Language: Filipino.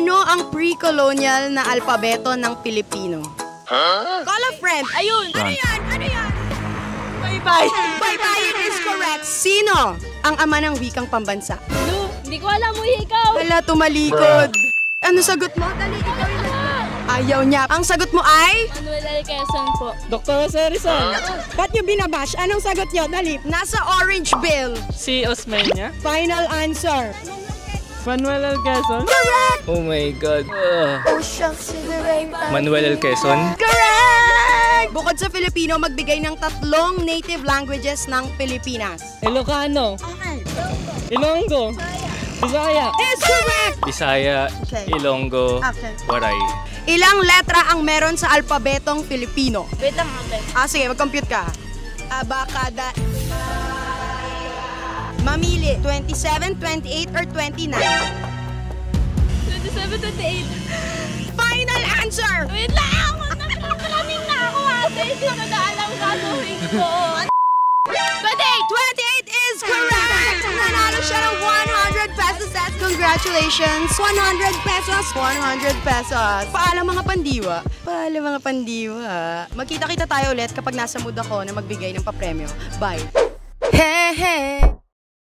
Ano ang pre-colonial na alpabeto ng Pilipino? Call a friend. Ayun. Ano yan? Ano yan? Bye-bye. Bye-bye is correct. Sino ang ama ng wikang pambansa? Lu, hindi ko alam mo ikaw. Wala, tumalikod. Ano sagot mo? Dali, ikaw yun. Ayaw niya. Ang sagot mo ay? Manuel L. Quezon po. Dr. Harrison. Ba't niyo binabash? Anong sagot niyo? Dali. Nasa orange bill. Si Osmeña. Final answer. Manuel L. Quezon. Correct! Oh my God. Manuel L. Quezon. Correct! Bukod sa Filipino, magbigay ng 3 native languages ng Pilipinas. Ilocano. Okay. Ilonggo. Bisaya. Is correct! Bisaya, Okay. Ilonggo, Okay. Waray. Ilang letra ang meron sa alpabetong Filipino? Wait lang ate. Sige, mag-compute ka. Abakada. Mamili. 27, 28, or 29? 27, 28. Final answer! Wait lang! Maraming na ako ate. Hindi ko na alam gagawin ko. 28 is correct! Nanalo siya ng 100 pesos set. Congratulations! 100 pesos! 100 pesos! Paalam mga pandiwa. Paalam mga pandiwa. Magkita-kita tayo ulit kapag nasa mood ako na magbigay ng papremyo. Bye! Hey, hey!